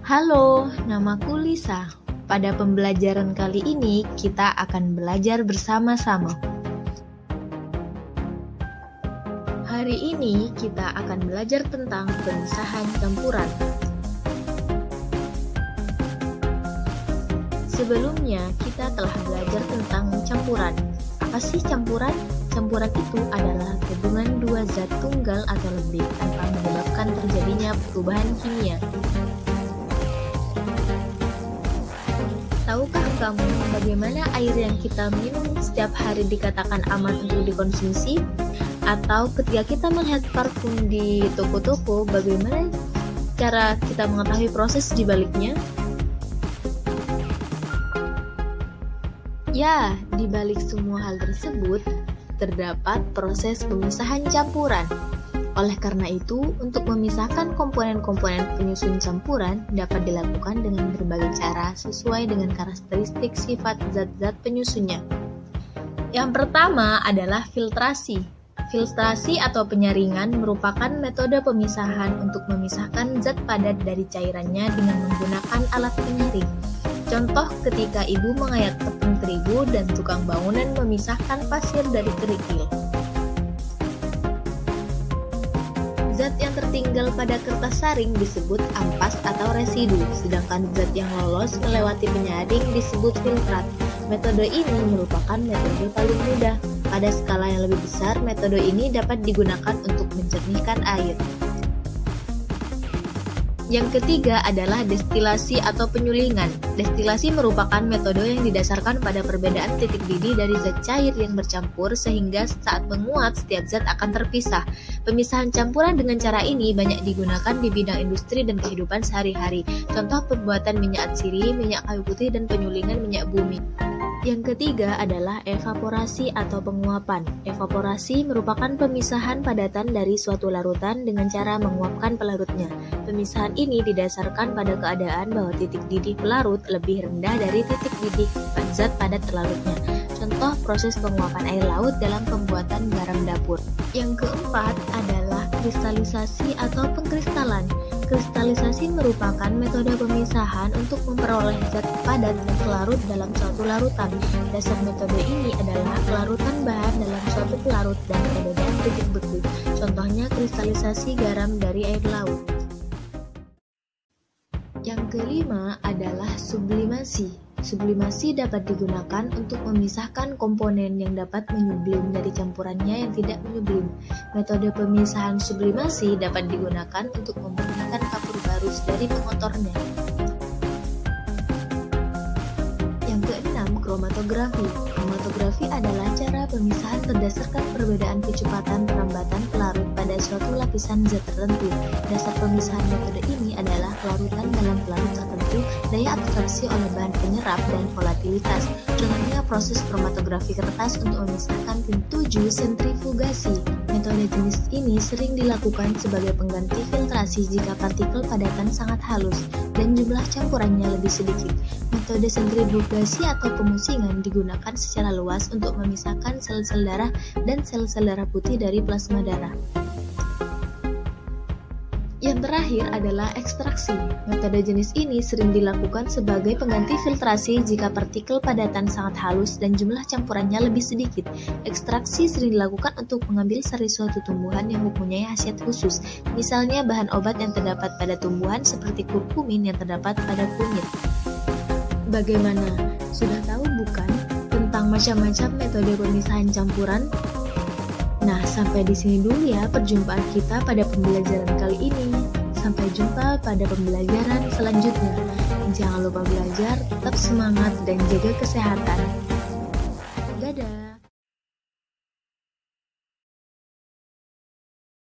Halo, namaku Lisa. Pada pembelajaran kali ini, kita akan belajar bersama-sama. Hari ini, kita akan belajar tentang pemisahan campuran. Sebelumnya, kita telah belajar tentang campuran. Apa sih campuran? Campuran itu adalah gabungan dua zat tunggal atau lebih tanpa menyebabkan terjadinya perubahan kimia. Tahukah kamu bagaimana air yang kita minum setiap hari dikatakan aman untuk dikonsumsi? Atau ketika kita melihat parfum di toko-toko, bagaimana cara kita mengetahui proses di baliknya? Ya, di balik semua hal tersebut, terdapat proses pemisahan campuran. Oleh karena itu, untuk memisahkan komponen-komponen penyusun campuran dapat dilakukan dengan berbagai cara sesuai dengan karakteristik sifat zat-zat penyusunnya. Yang pertama adalah filtrasi. Filtrasi atau penyaringan merupakan metode pemisahan untuk memisahkan zat padat dari cairannya dengan menggunakan alat penyaring. Contoh ketika ibu mengayak tepung terigu dan tukang bangunan memisahkan pasir dari kerikil. Zat yang tertinggal pada kertas saring disebut ampas atau residu, sedangkan zat yang lolos melewati penyaring disebut filtrat. Metode ini merupakan metode paling mudah. Pada skala yang lebih besar, metode ini dapat digunakan untuk mencernihkan air. Yang ketiga adalah destilasi atau penyulingan. Destilasi merupakan metode yang didasarkan pada perbedaan titik didih dari zat cair yang bercampur sehingga saat menguap setiap zat akan terpisah. Pemisahan campuran dengan cara ini banyak digunakan di bidang industri dan kehidupan sehari-hari. Contoh pembuatan minyak atsiri, minyak kayu putih, dan penyulingan minyak bumi. Yang ketiga adalah evaporasi atau penguapan. Evaporasi merupakan pemisahan padatan dari suatu larutan dengan cara menguapkan pelarutnya. Pemisahan ini didasarkan pada keadaan bahwa titik didih pelarut lebih rendah dari titik didih zat padat terlarutnya. Contoh proses penguapan air laut dalam pembuatan garam dapur. Yang keempat adalah kristalisasi atau pengkristalan. Kristalisasi merupakan metode pemisahan untuk memperoleh zat padat yang larut dalam suatu larutan. Dasar metode ini adalah kelarutan bahan dalam suatu pelarut dan perbedaan titik beku. Contohnya kristalisasi garam dari air laut. Yang kelima adalah sublimasi. Sublimasi dapat digunakan untuk memisahkan komponen yang dapat menyublim dari campurannya yang tidak menyublim. Metode pemisahan sublimasi dapat digunakan untuk membersihkan kapur barus dari pengotornya. Yang keenam, kromatografi. Kromatografi adalah cara pemisahan berdasarkan perbedaan kecepatan perambatan pelarut pada suatu lapisan zat tertentu. Dasar pemisahan metode ini adalah kelarutan dalam pelarut tertentu, daya absorpsi oleh bahan penyerap, dan volatilitas. Contohnya proses kromatografi kertas untuk memisahkan pin 7 sentrifugasi. Metode jenis ini sering dilakukan sebagai pengganti filtrasi jika partikel padatan sangat halus dan jumlah campurannya lebih sedikit. Metode sentrifugasi atau pemusingan digunakan secara luas untuk memisahkan sel-sel darah dan sel-sel darah putih dari plasma darah. Yang terakhir adalah ekstraksi. Metode jenis ini sering dilakukan sebagai pengganti filtrasi jika partikel padatan sangat halus dan jumlah campurannya lebih sedikit. Ekstraksi sering dilakukan untuk mengambil sari suatu tumbuhan yang mempunyai khasiat khusus, misalnya bahan obat yang terdapat pada tumbuhan seperti kurkumin yang terdapat pada kunyit. Bagaimana? Sudah tahu bukan tentang macam-macam metode pemisahan campuran? Nah, sampai di sini dulu ya perjumpaan kita pada pembelajaran kali ini. Sampai jumpa pada pembelajaran selanjutnya. Jangan lupa belajar, tetap semangat, dan jaga kesehatan.